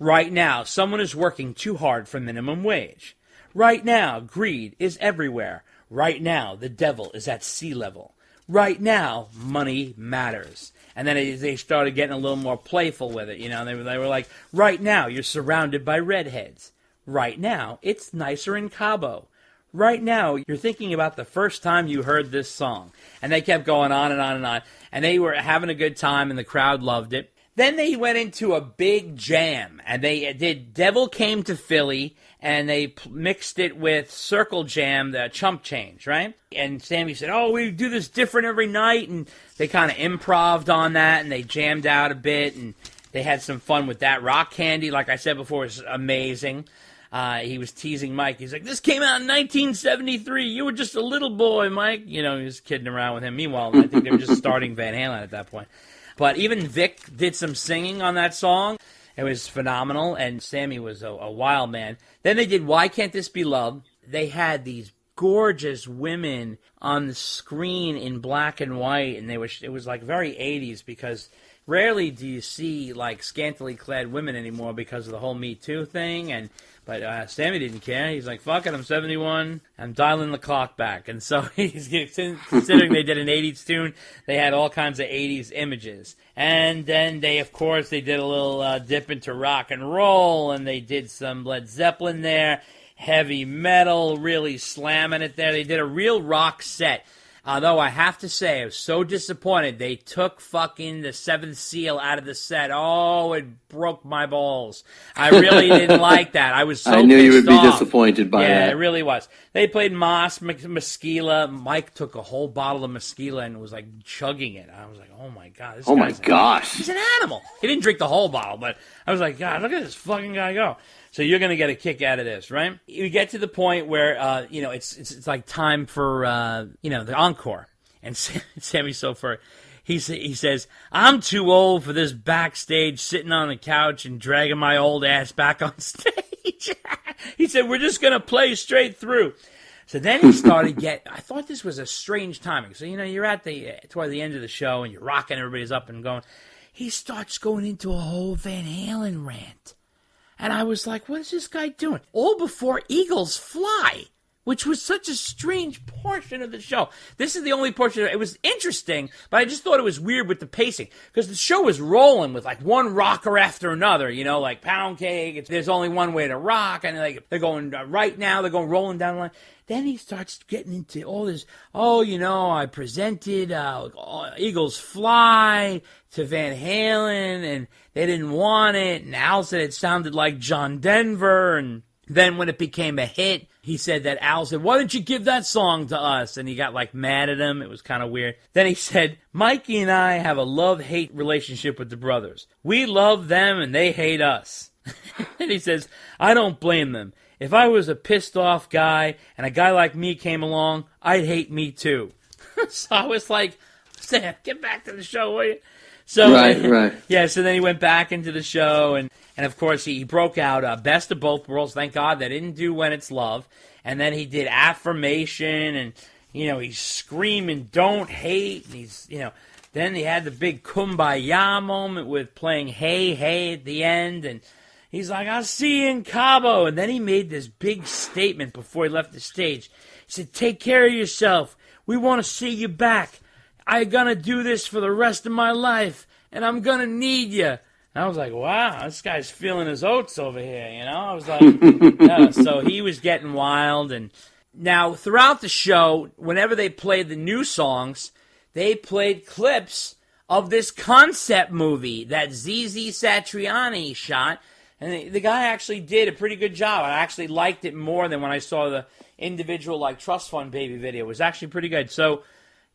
Right now, someone is working too hard for minimum wage. Right now, greed is everywhere. Right now, the devil is at sea level. Right now, money matters. And then they started getting a little more playful with it. You know, they were like, right now, you're surrounded by redheads. Right now, it's nicer in Cabo. Right now, you're thinking about the first time you heard this song. And they kept going on and on and on. And they were having a good time, and the crowd loved it. Then they went into a big jam, and they did Devil Came to Philly, and they mixed it with Circle Jam, the Chump Change, right? And Sammy said, oh, we do this different every night, and they kind of improv'd on that, and they jammed out a bit, and they had some fun with that. Rock Candy, like I said before, was amazing. He was teasing Mike. He's like, this came out in 1973. You were just a little boy, Mike. You know, he was kidding around with him. Meanwhile, I think they were just starting Van Halen at that point. But even Vic did some singing on that song. It was phenomenal, and Sammy was a wild man. Then they did Why Can't This Be Love? They had these gorgeous women on the screen in black and white, and it was like very 80s, because rarely do you see like scantily clad women anymore because of the whole Me Too thing. But Sammy didn't care. He's like, fuck it, I'm 71. I'm dialing the clock back. And so he's considering they did an 80s tune, they had all kinds of 80s images. And then they did a little dip into rock and roll, and they did some Led Zeppelin there, heavy metal, really slamming it there. They did a real rock set. Although I have to say, I was so disappointed. They took fucking the Seventh Seal out of the set. Oh, it broke my balls. I really didn't like that. I was so I knew you would be off. disappointed by that. Yeah, it really was. They played Moss, Mesquila. Mike took a whole bottle of Mesquila and was like chugging it. I was like, oh my God. Oh my gosh. He's an animal. He didn't drink the whole bottle, but I was like, God, look at this fucking guy go. So you're going to get a kick out of this, right? You get to the point where, it's like time for, the encore. And Sammy Sofer, he says, I'm too old for this backstage sitting on the couch and dragging my old ass back on stage. He said, we're just going to play straight through. So then he started I thought this was a strange timing. So, you're at toward the end of the show and you're rocking, everybody's up and going. He starts going into a whole Van Halen rant. And I was like, what is this guy doing? All before Eagles Fly, which was such a strange portion of the show. This is the only portion. It was interesting, but I just thought it was weird with the pacing. Because the show was rolling with like one rocker after another, like Pound Cake. There's only one way to rock. And they're going right now. They're going rolling down the line. Then he starts getting into all this, I presented Eagles Fly to Van Halen, and they didn't want it, and Al said it sounded like John Denver, and then when it became a hit, he said that Al said, why don't you give that song to us? And he got mad at him. It was kind of weird. Then he said, Mikey and I have a love-hate relationship with the brothers. We love them, and they hate us. And he says, I don't blame them. If I was a pissed-off guy and a guy like me came along, I'd hate me too. So I was like, Sam, get back to the show, will you? So, right. Yeah, so then he went back into the show, and of course he broke out Best of Both Worlds. Thank God they didn't do When It's Love. And then he did Affirmation, and, he's screaming, don't hate, and he's, then he had the big Kumbaya moment with playing Hey, Hey at the end, and he's like, I'll see you in Cabo. And then he made this big statement before he left the stage. He said, take care of yourself. We want to see you back. I'm going to do this for the rest of my life, and I'm going to need you. And I was like, wow, this guy's feeling his oats over here, I was like, yeah. So he was getting wild. And now, throughout the show, whenever they played the new songs, they played clips of this concept movie that ZZ Satriani shot. And the guy actually did a pretty good job. I actually liked it more than when I saw the individual, Trust Fund Baby video. It was actually pretty good. So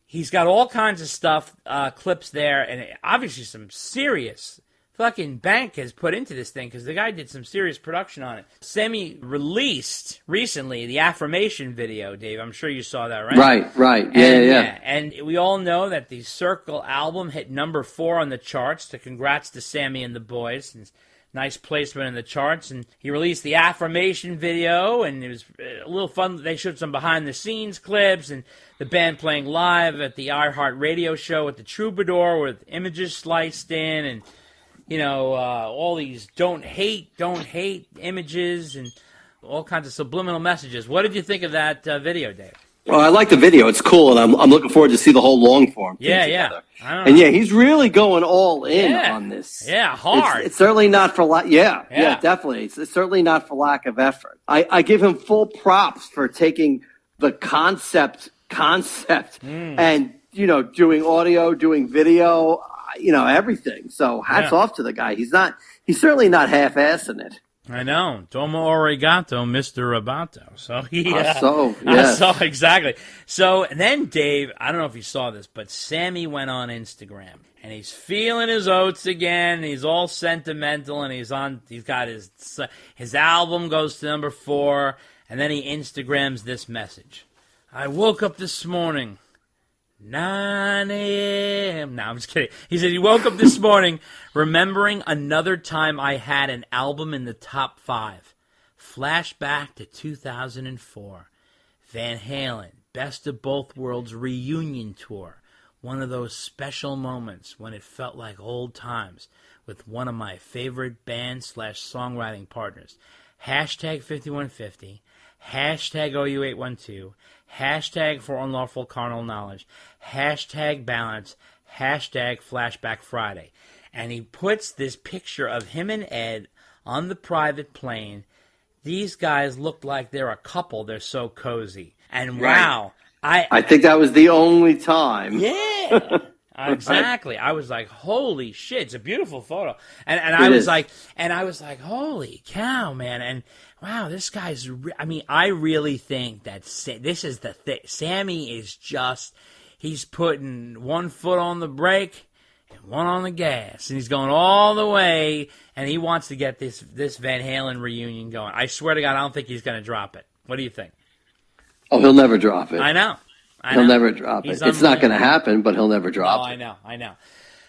he's got all kinds of stuff, clips there, and obviously some serious fucking bank has put into this thing, because the guy did some serious production on it. Sammy released recently the Affirmation video, Dave. I'm sure you saw that, right? Right. Yeah. And we all know that the Circle album hit number 4 on the charts. So congrats to Sammy and the boys. And nice placement in the charts. And he released the Affirmation video, and it was a little fun. They showed some behind-the-scenes clips, and the band playing live at the iHeart Radio show at the Troubadour with images sliced in, and all these don't hate images and all kinds of subliminal messages. What did you think of that video, Dave? Well, I like the video. It's cool, and I'm looking forward to see the whole long form thing together. And he's really going all in on this. Yeah, hard. It's certainly not for lack. Yeah, definitely. It's certainly not for lack of effort. I give him full props for taking the concept and doing audio, doing video, everything. So hats off to the guy. He's certainly not half-assing it. I know. Domo arigato, Mr. Roboto. So exactly. So then Dave, I don't know if you saw this, but Sammy went on Instagram and he's feeling his oats again. He's all sentimental and he's got his album goes to number 4, and then he Instagrams this message. I woke up this morning, 9 a.m. No, I'm just kidding. He said he woke up this morning remembering another time I had an album in the top 5. Flashback to 2004. Van Halen, Best of Both Worlds reunion tour. One of those special moments when it felt like old times with one of my favorite band/songwriting partners. Hashtag 5150. Hashtag OU812. Hashtag for unlawful carnal knowledge. Hashtag balance. Hashtag flashback Friday. And he puts this picture of him and Ed on the private plane. These guys look like they're a couple. They're so cozy. And wow. I think that was the only time. Yeah. Exactly. I was like, holy shit. It's a beautiful photo. And I was like, holy cow, man. And wow, this guy's, I really think that this is the thing. Sammy is he's putting one foot on the brake and one on the gas. And he's going all the way, and he wants to get this Van Halen reunion going. I swear to God, I don't think he's going to drop it. What do you think? Oh, he'll never drop it. I know. He'll never drop it. It's not going to happen, but he'll never drop it. I know.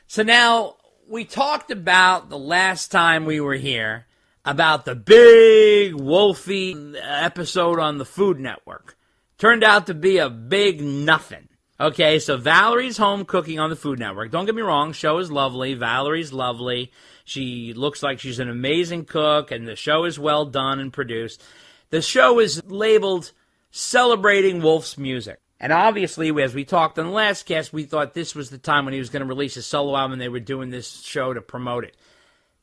So now, we talked about the last time we were here about the big Wolfie episode on the Food Network. Turned out to be a big nothing. Okay, so Valerie's home cooking on the Food Network. Don't get me wrong, show is lovely. Valerie's lovely. She looks like she's an amazing cook, and the show is well done and produced. The show is labeled Celebrating Wolf's Music. And obviously, as we talked on the last cast, we thought this was the time when he was going to release a solo album and they were doing this show to promote it.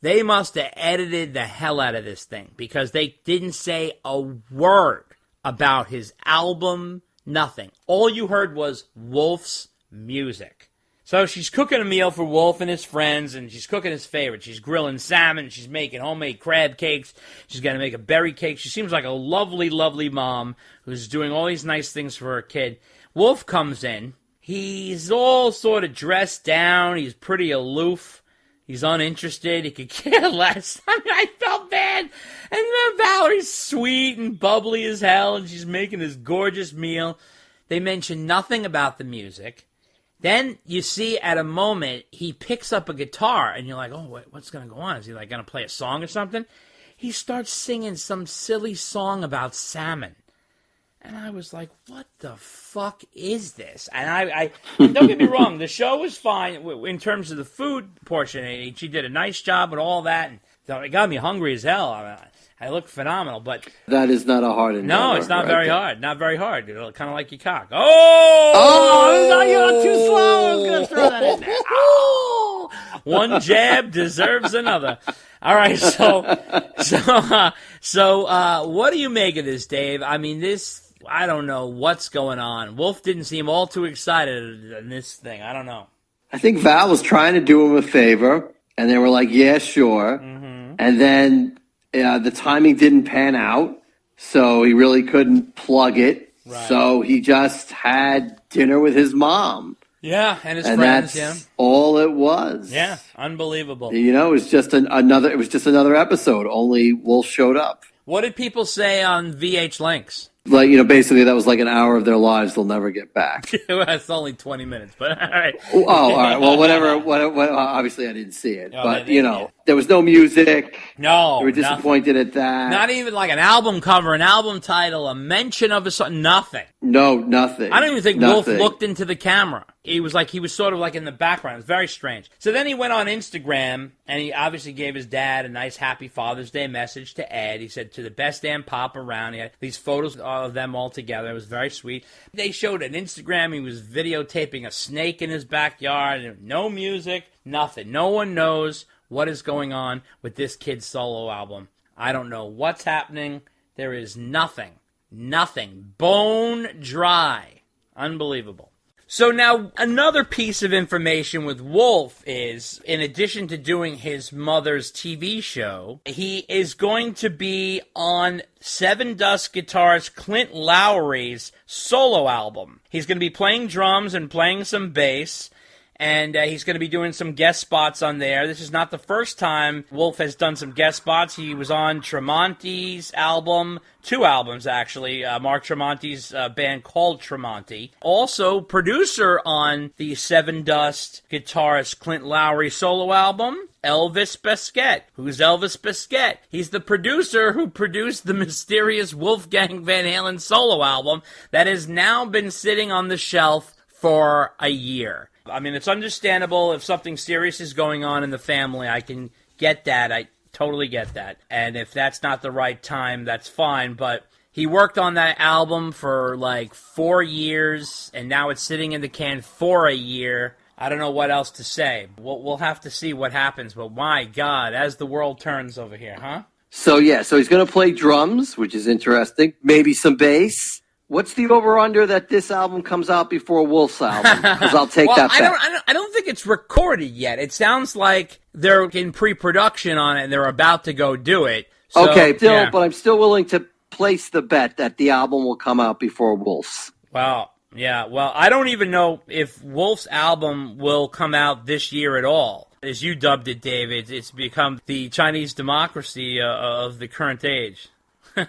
They must have edited the hell out of this thing because they didn't say a word about his album, nothing. All you heard was Wolf's music. So she's cooking a meal for Wolf and his friends, and she's cooking his favorite. She's grilling salmon, she's making homemade crab cakes, she's going to make a berry cake. She seems like a lovely, lovely mom who's doing all these nice things for her kid. Wolf comes in. He's all sort of dressed down. He's pretty aloof. He's uninterested. He could care less. I felt bad. And then Valerie's sweet and bubbly as hell, and she's making this gorgeous meal. They mention nothing about the music. Then you see at a moment, he picks up a guitar, and you're like, oh, wait, what's going to go on? Is he like going to play a song or something? He starts singing some silly song about salmon. And I was like, what the fuck is this? And I don't get me wrong, the show was fine in terms of the food portion. And she did a nice job with all that. And it got me hungry as hell. I look phenomenal, but that is not a hard endeavor. No, it's not very hard. Not very hard. Kind of like your cock. Oh, you're too slow. I was going to throw that in there. Oh, one jab deserves another. All right, so what do you make of this, Dave? I mean, I don't know what's going on. Wolf didn't seem all too excited in this thing. I don't know. I think Val was trying to do him a favor, and they were like, yeah, sure. Mm-hmm. And then the timing didn't pan out, so he really couldn't plug it. Right. So he just had dinner with his mom. Yeah, and his friends. That's all it was. Yeah, unbelievable. It was just another episode. Only Wolf showed up. What did people say on VH Links? Like, basically that was like an hour of their lives they'll never get back. Well, it's only 20 minutes, but all right. Oh, all right. Well, whatever. Obviously, I didn't see it, but There was no music. No, You were disappointed at that. Not even like an album cover, an album title, a mention of a song, nothing. No, nothing. I don't even think nothing. Wolf looked into the camera. He was sort of like in the background. It was very strange. So then he went on Instagram, and he obviously gave his dad a nice Happy Father's Day message to Ed. He said, to the best damn pop around. He had these photos of them all together. It was very sweet. They showed an Instagram. He was videotaping a snake in his backyard. No music, nothing. No one knows what is going on with this kid's solo album. I don't know what's happening. There is nothing. Nothing. Bone dry. Unbelievable. So now, another piece of information with Wolf is, in addition to doing his mother's TV show, he is going to be on Seven Dust guitarist Clint Lowry's solo album. He's going to be playing drums and playing some bass, and he's going to be doing some guest spots on there. This is not the first time Wolf has done some guest spots. He was on Tremonti's album, 2 albums actually, Mark Tremonti's band called Tremonti. Also, producer on the Seven Dust guitarist Clint Lowry solo album, Elvis Biscuit. Who's Elvis Biscuit? He's the producer who produced the mysterious Wolfgang Van Halen solo album that has now been sitting on the shelf for a year. I mean, it's understandable if something serious is going on in the family. I can get that. I totally get that. And if that's not the right time, that's fine. But he worked on that album for like 4 years, and now it's sitting in the can for a year. I don't know what else to say. We'll have to see what happens. But my God, as the world turns over here, huh? So he's going to play drums, which is interesting. Maybe some bass. What's the over-under that this album comes out before Wolf's album? Because I'll take that bet. I don't think it's recorded yet. It sounds like they're in pre-production on it and they're about to go do it. So, okay, but I'm still willing to place the bet that the album will come out before Wolf's. Well, yeah. Well, I don't even know if Wolf's album will come out this year at all. As you dubbed it, David, it's become the Chinese democracy of the current age.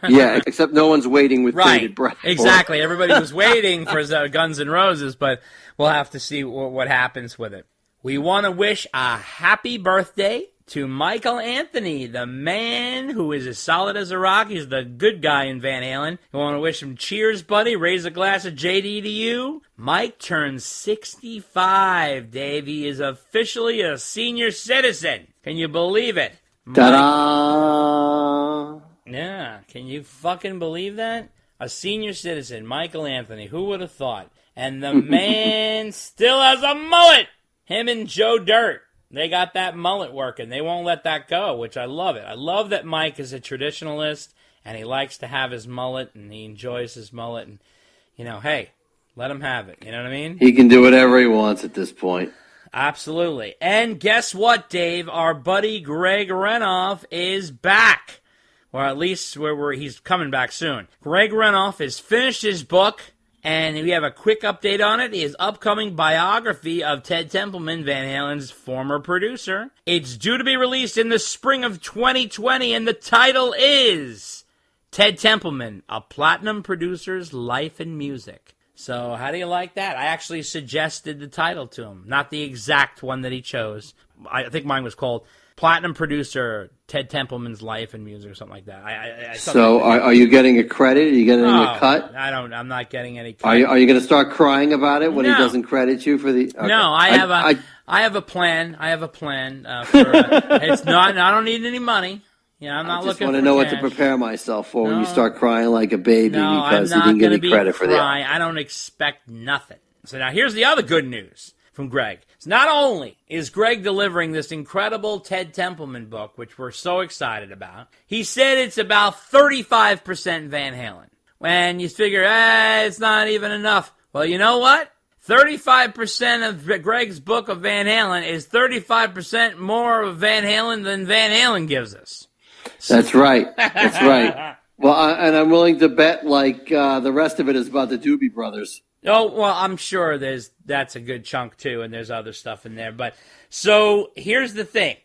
Yeah, except no one's waiting with bated breath. Exactly. Everybody was waiting for Guns N' Roses, but we'll have to see what happens with it. We want to wish a happy birthday to Michael Anthony, the man who is as solid as a rock. He's the good guy in Van Halen. We want to wish him cheers, buddy. Raise a glass of JD to you. Mike turns 65, Dave. He is officially a senior citizen. Can you believe it? Ta-da! Yeah, can you fucking believe that? A senior citizen, Michael Anthony. Who would have thought? And the man still has a mullet. Him and Joe Dirt. They got that mullet working. They won't let that go, which I love it. I love that Mike is a traditionalist, and he likes to have his mullet, and he enjoys his mullet. And, hey, let him have it. You know what I mean? He can do whatever he wants at this point. Absolutely. And guess what, Dave? Our buddy Greg Renoff is back. Or at least he's coming back soon. Greg Renoff has finished his book, and we have a quick update on it. His upcoming biography of Ted Templeman, Van Halen's former producer. It's due to be released in the spring of 2020, and the title is Ted Templeman, A Platinum Producer's Life and Music. So how do you like that? I actually suggested the title to him, not the exact one that he chose. I think mine was called Platinum Producer Ted Templeman's Life and Music or something like that. Are you getting a credit? Are you getting a cut? I'm not getting any cut. Are you going to start crying about it when he doesn't credit you for the? Okay. No, I have a plan. I have a plan. It's not. I don't need any money. I'm not looking. I just want to know what to prepare myself for when you start crying like a baby because you didn't get any credit for that. I don't expect nothing. So now here's the other good news from Greg. So not only is Greg delivering this incredible Ted Templeman book, which we're so excited about, he said it's about 35% Van Halen. When you figure, it's not even enough. Well, you know what? 35% of Greg's book of Van Halen is 35% more of Van Halen than Van Halen gives us. That's right. That's right. Well, and I'm willing to bet the rest of it is about the Doobie Brothers. Oh, well, I'm sure that's a good chunk, too, and there's other stuff in there. But so here's the thing.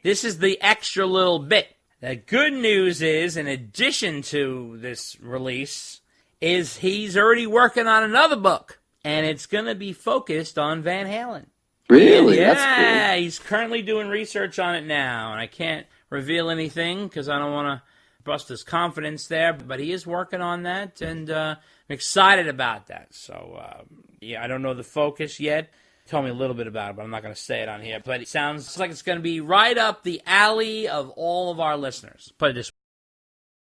This is the extra little bit. The good news is, in addition to this release, is he's already working on another book, and it's going to be focused on Van Halen. Really? Yeah, That's cool. he's currently doing research on it now, and I can't reveal anything because I don't want to bust his confidence there, but he is working on that, and I'm excited about that. So, I don't know the focus yet. Told me a little bit about it, but I'm not going to say it on here. But it sounds like it's going to be right up the alley of all of our listeners. Put it this way.